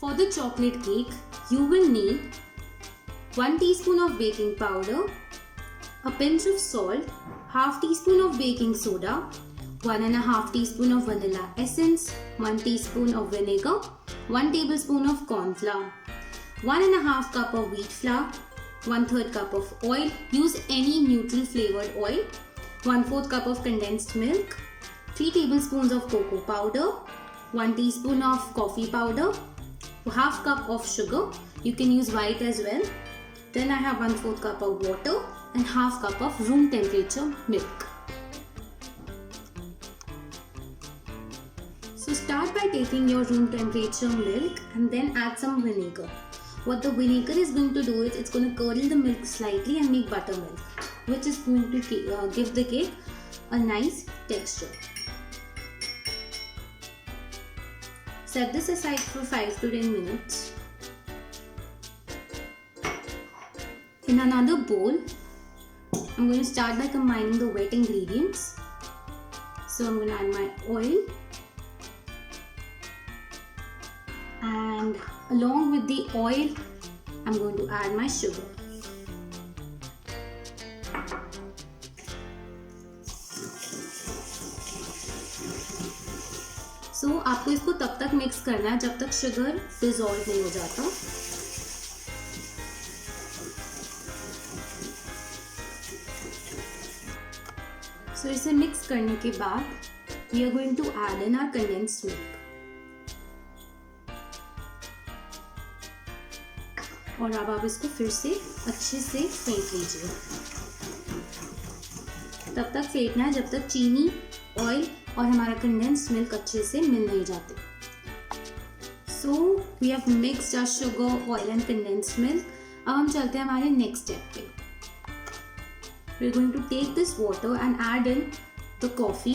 For the chocolate cake, you will need 1 teaspoon of baking powder, a pinch of salt, half teaspoon of baking soda, 1.5 teaspoon of vanilla essence, 1 teaspoon of vinegar, 1 tablespoon of corn flour, 1.5 cup of wheat flour, 1/3 cup of oil. Use any neutral flavored oil. 1/4 cup of condensed milk, 3 tablespoons of cocoa powder, 1 teaspoon of coffee powder, half cup of sugar. You can use white as well. Then I have 1/4 cup of water and half cup of room temperature milk. So start by taking your room temperature milk and then add some vinegar. What the vinegar is going to do is it's going to curdle the milk slightly and make buttermilk, which is going to give the cake a nice texture. Set this aside for 5 to 10 minutes. In another bowl, I'm going to start by combining the wet ingredients. So I'm going to add my oil, and along with the oil, I'm going to add my sugar. So आपको इसको तब तक mix करना है जब तक sugar dissolve नहीं हो जाता. So इसे मिक्स करने के बाद we are going to add in our condensed milk. और अब आप इसको फिर से अच्छे से फेंट लीजिए. तब तक फेंटना है जब तक चीनी, ऑयल और हमारा कंडेंस्ड मिल्क अच्छे से मिल नहीं जाते. So we have mixed our sugar, oil and condensed milk. अब हम चलते हैं हमारे नेक्स्ट स्टेप पे. We are going to take this water and add in the coffee.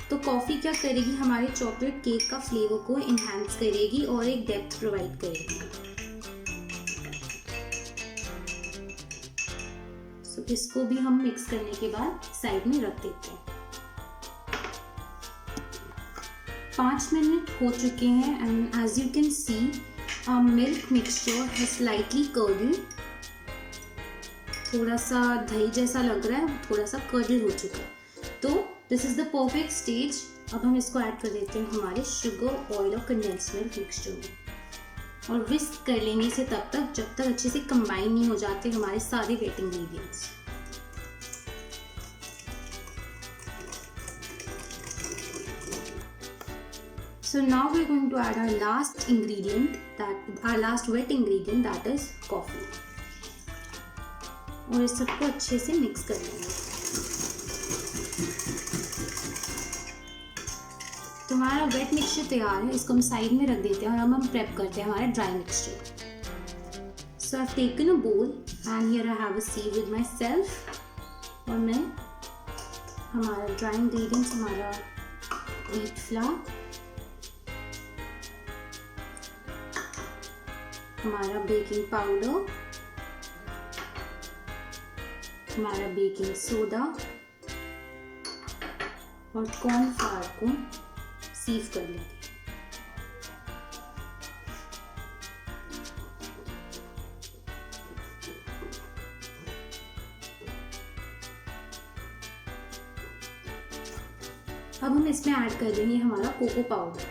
तो कॉफ़ी क्या करेगी, हमारे चॉकलेट केक का फ्लेवर को इन्हांस करेगी और एक डेप्थ प्रोवाइड करेगी. सो इसको भी हम मिक्स करने के बाद साइड में रख देते हैं. 5 मिनट हो चुके हैं and as you can see our milk mixture है स्लाइटली कर्डल. थोड़ा सा दही जैसा लग रहा है, थोड़ा सा कर्डल हो चुका है. तो this is the perfect stage. अब हम इसको ऐड कर देते हैं हमारे शुगर, ऑयल और कंडेंस्ड मिल्क मिक्सचर में और विस्क कर लेंगे इसे तब तक जब तक अच्छे से कंबाइन नहीं हो जाते हमारे सारे wet ingredients. So now we are going to add our last wet ingredient, that is coffee. और इस सबको अच्छे से मिक्स कर लेंगे. तो हमारा वेट मिक्सचर तैयार है. इसको हम साइड में रख देते हैं और अब हम प्रेप करते हैं हमारा dry mixture. So I've taken a bowl and here I have a sieve with myself. और मैं हमारा ड्राई इंग्रेडिएंट्स, हमारा व्हीट फ्लावर, हमारा बेकिंग पाउडर, हमारा बेकिंग सोडा और कॉर्न फ्लावर को सीव कर लेंगे. अब हम इसमें ऐड कर देंगे हमारा कोको पाउडर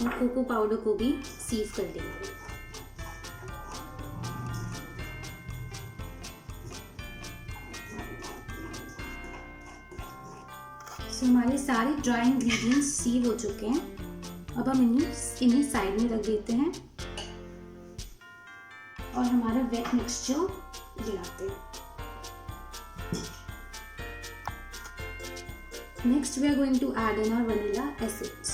और कोको पाउडर को भी सीव कर देंगे. तो हमारे सारे ड्राई इंग्रेडिएंट्स सीव हो चुके हैं. अब हम इन्हें साइड में रख देते हैं और हमारा वेट मिक्सचर मिलाते हैं. Next we are going to add in our vanilla essence.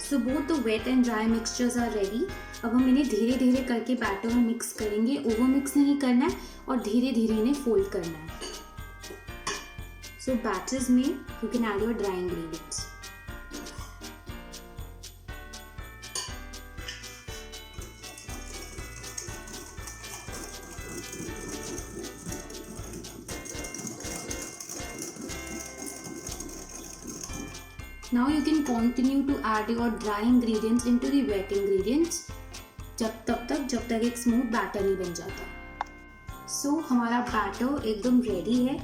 So both the wet and dry mixtures are ready. अब हम इन्हें धीरे धीरे करके बैटर में मिक्स करेंगे. ओवर मिक्स नहीं करना है और धीरे धीरे इन्हें फोल्ड करना है. So batches में you can add your dry ingredients. Now you can continue to add your dry ingredients into the wet ingredients जब तक एक स्मूथ बैटर नहीं बन जाता। सो हमारा बैटर एकदम रेडी है।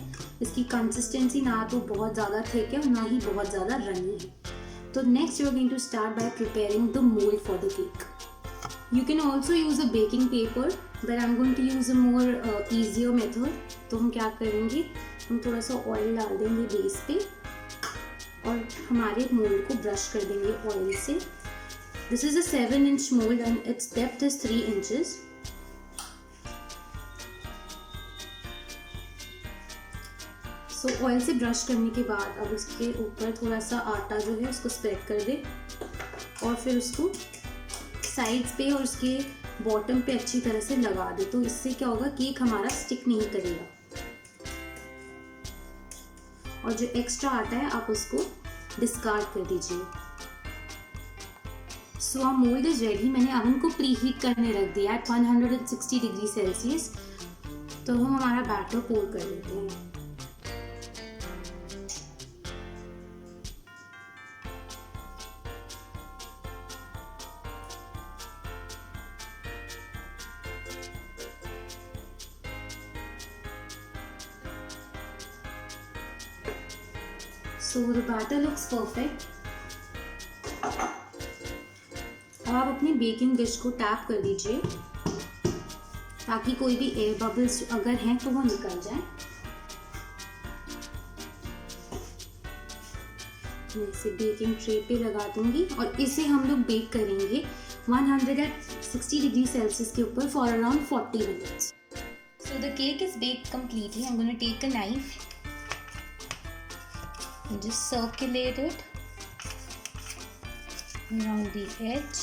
इसकी कंसिस्टेंसी ना तो बहुत ज़्यादा थिक है और ना ही बहुत ज़्यादा रनी है। तो next you are going to start by preparing the mould for the cake. You can also use a baking paper, but I'm going to use a more easier method. तो हम क्या करेंगे, हम थोड़ा सा ऑयल डाल देंगे बेस पे और हमारे मोल्ड को ब्रश कर देंगे ऑयल से। This is a 7-inch mold and its depth is 3 inches. So oil से ब्रश करने के बाद अब इसके ऊपर थोड़ा सा आटा जो है उसको स्प्रेड कर दे और फिर उसको साइड्स पे और उसके बॉटम पे अच्छी तरह से लगा दे। तो इससे क्या होगा, केक हमारा स्टिक नहीं करेगा। और जो एक्स्ट्रा आटा है आप उसको डिस्कार्ड कर दीजिए। So our mould is ready. मैंने अवन को प्री हीट करने रख दिया एट 160 डिग्री सेल्सियस। तो हम हमारा बैटर पोर कर लेते हैं। So the batter looks perfect. अब आप अपनी बेकिंग डिश को टैप कर दीजिए ताकि कोई भी एयर बबल्स अगर हैं तो वो निकल जाए। मैं इसे बेकिंग ट्रे पे लगा दूंगी और इसे हम लोग बेक करेंगे 160 डिग्री सेल्सियस के ऊपर for around 40 minutes. So the cake is baked completely. I'm going to take a knife and just circulate it around the edge.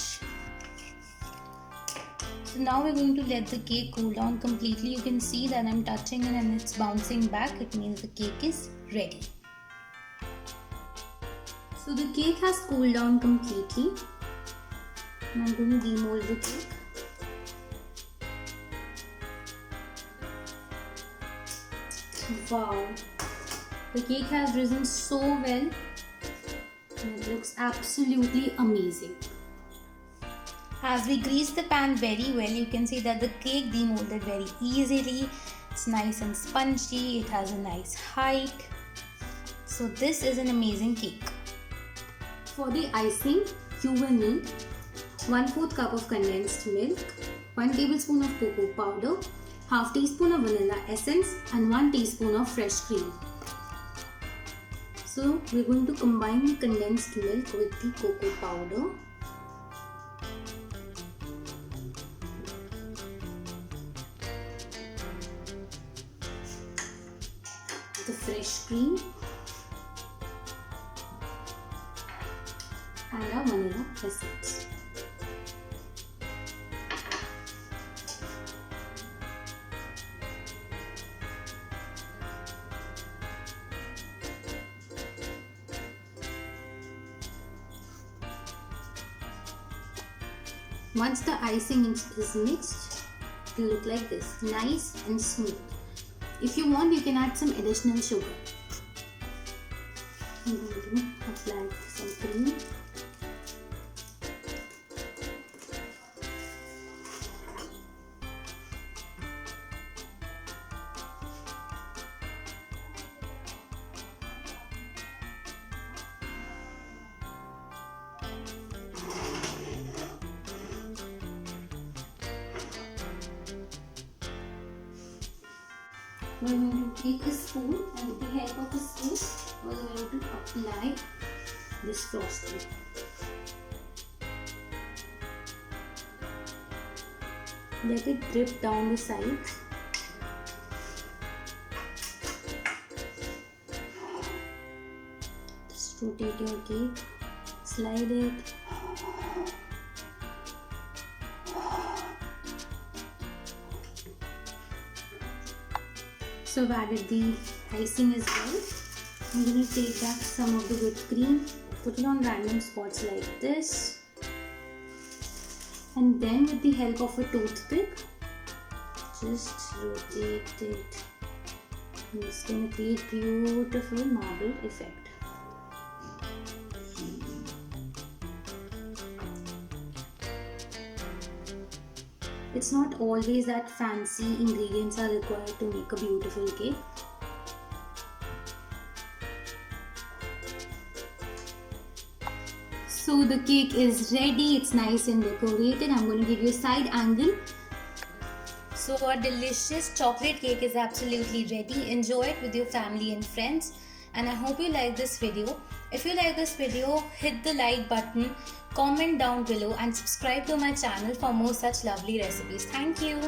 So now we're going to let the cake cool down completely. You can see that I'm touching it and it's bouncing back. It means the cake is ready. So the cake has cooled down completely. And I'm going to demold the cake. Wow, the cake has risen so well and it looks absolutely amazing. As we grease the pan very well, you can see that the cake demolded very easily. It's nice and spongy, it has a nice height. So this is an amazing cake. For the icing, you will need 1/4 cup of condensed milk, 1 tablespoon of cocoa powder, half teaspoon of vanilla essence and 1 teaspoon of fresh cream. So we're going to combine the condensed milk with the cocoa powder. The fresh cream and our vanilla essence. Once the icing is mixed, it will look like this, nice and smooth. If you want, you can add some additional sugar. I'm going to apply some cream. We're going to take a spoon and with the help of a spoon, we're going to apply this frosting. Let it drip down the sides. Just rotate your cake, slide it. So I've added the icing as well. I'm going to take back some of the whipped cream, put it on random spots like this, and then with the help of a toothpick, just rotate it. And it's going to create beautiful marble effect. It's not always that fancy ingredients are required to make a beautiful cake. So the cake is ready, it's nice and decorated. I'm going to give you a side angle. So our delicious chocolate cake is absolutely ready. Enjoy it with your family and friends. And I hope you like this video. If you like this video, hit the like button, comment down below and subscribe to my channel for more such lovely recipes. Thank you.